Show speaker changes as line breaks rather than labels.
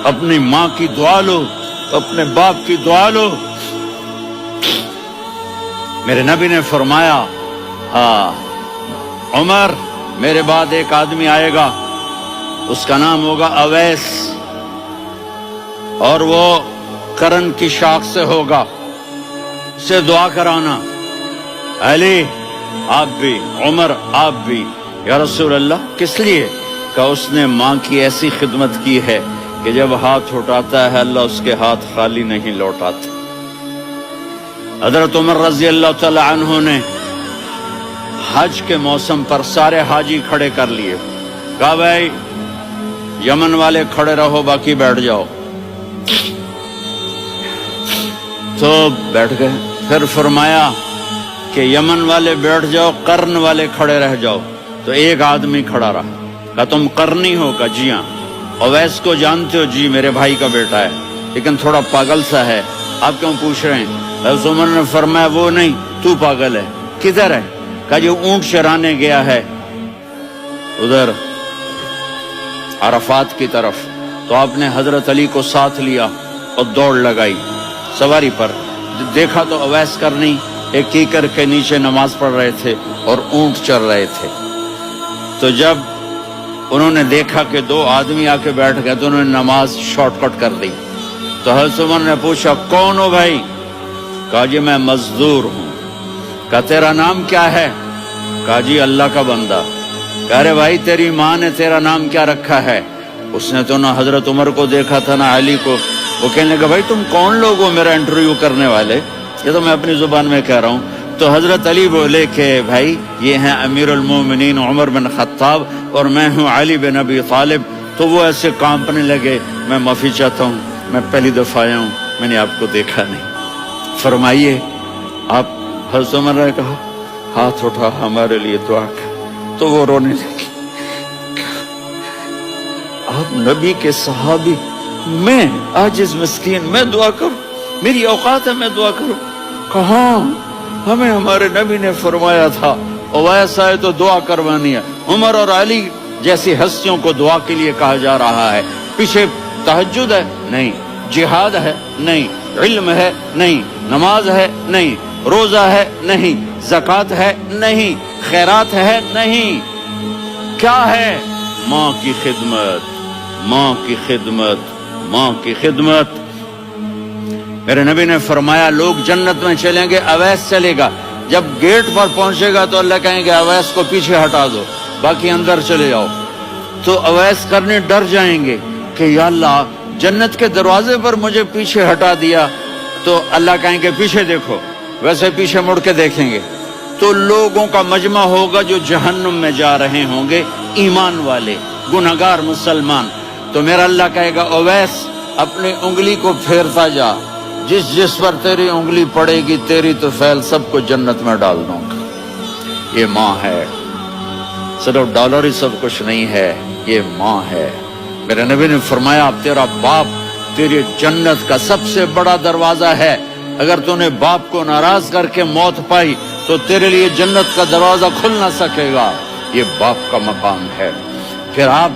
اپنی ماں کی دعا لو، اپنے باپ کی دعا لو۔ میرے نبی نے فرمایا عمر میرے بعد ایک آدمی آئے گا، اس کا نام ہوگا اویس، اور وہ کرن کی شاخ سے ہوگا، اسے دعا کرانا۔ علی آپ بھی، عمر آپ بھی۔ یا رسول اللہ کس لیے؟ کہ اس نے ماں کی ایسی خدمت کی ہے کہ جب ہاتھ اٹھاتا ہے اللہ اس کے ہاتھ خالی نہیں لوٹاتا۔ حضرت عمر رضی اللہ تعالی عنہ نے حج کے موسم پر سارے حاجی کھڑے کر لیے، کہا بھائی یمن والے کھڑے رہو، باقی بیٹھ جاؤ۔ تو بیٹھ گئے۔ پھر فرمایا کہ یمن والے بیٹھ جاؤ، قرن والے کھڑے رہ جاؤ۔ تو ایک آدمی کھڑا رہا، کہا تم قرنی ہو؟ کہا جی ہاں۔ اویس کو جانتے ہو؟ جی میرے بھائی کا بیٹا ہے، لیکن تھوڑا پاگل سا ہے، آپ کیوں پوچھ رہے ہیں؟ حضرت عمر نے فرمایا وہ نہیں، تو پاگل ہے۔ کدھر ہے؟ کہا جو اونٹ چرانے گیا ہے ادھر عرفات کی طرف۔ تو آپ نے حضرت علی کو ساتھ لیا اور دوڑ لگائی سواری پر۔ دیکھا تو اویس کرنی ایک کیکر کے نیچے نماز پڑھ رہے تھے اور اونٹ چر رہے تھے۔ تو جب انہوں نے دیکھا کہ دو آدمی آ کے بیٹھ گئے تو انہوں نے نماز شارٹ کٹ کر دی۔ تو حضرت عمر نے پوچھا کون ہو بھائی؟ کہا جی میں مزدور ہوں۔ کہا تیرا نام کیا ہے؟ کہا جی اللہ کا بندہ۔ کہا ارے بھائی تیری ماں نے تیرا نام کیا رکھا ہے؟ اس نے تو نہ حضرت عمر کو دیکھا تھا نہ علی کو۔ وہ کہنے لگا بھائی تم کون لوگ ہو میرا انٹرویو کرنے والے؟ یہ تو میں اپنی زبان میں کہہ رہا ہوں۔ تو حضرت علی بولے کہ بھائی یہ ہیں امیر المومنین عمر بن خطاب اور میں ہوں علی بن ابی طالب۔ تو وہ ایسے کانپنے لگے، میں معافی چاہتا ہوں، میں پہلی دفعہ آیا ہوں، میں نے آپ کو دیکھا نہیں، فرمائیے آپ۔ حضرت عمر نے کہا ہاتھ اٹھا ہمارے لیے دعا کر۔ تو وہ رونے لگی، آپ نبی کے صحابی، میں عاجز مسکین میں دعا کروں؟ میری اوقات ہے میں دعا کروں؟ کہاں، ہمیں ہمارے نبی نے فرمایا تھا اویس آئے تو دعا کروانی ہے۔ عمر اور علی جیسی ہستیوں کو دعا کے لیے کہا جا رہا ہے۔ پیچھے تہجد ہے؟ نہیں۔ جہاد ہے؟ نہیں۔ علم ہے؟ نہیں۔ نماز ہے؟ نہیں۔ روزہ ہے؟ نہیں۔ زکوٰۃ ہے؟ نہیں۔ خیرات ہے؟ نہیں۔ کیا ہے؟ ماں کی خدمت، ماں کی خدمت، ماں کی خدمت۔ میرے نبی نے فرمایا لوگ جنت میں چلیں گے، اویس چلے گا، جب گیٹ پر پہنچے گا تو اللہ کہیں گے اویس کو پیچھے ہٹا دو، باقی اندر چلے جاؤ۔ تو اویس کرنے ڈر جائیں گے کہ یا اللہ جنت کے دروازے پر مجھے پیچھے ہٹا دیا۔ تو اللہ کہیں گے پیچھے دیکھو، ویسے پیچھے مڑ کے دیکھیں گے تو لوگوں کا مجمع ہوگا جو جہنم میں جا رہے ہوں گے، ایمان والے، گنہگار مسلمان۔ تو میرا اللہ کہے گا اویس اپنی انگلی کو پھیرتا جا، جس جس پر تیری انگلی پڑے گی تیری تو فیل سب کو جنت میں ڈال دوں گا۔ یہ ماں ہے، صرف ڈالر ہی سب کچھ نہیں ہے، یہ ماں ہے۔ میرے نبی نے فرمایا اب تیرا باپ تیری جنت کا سب سے بڑا دروازہ ہے، اگر تو نے باپ کو ناراض کر کے موت پائی تو تیرے لیے جنت کا دروازہ کھل نہ سکے گا۔ یہ باپ کا مقام ہے۔ پھر آپ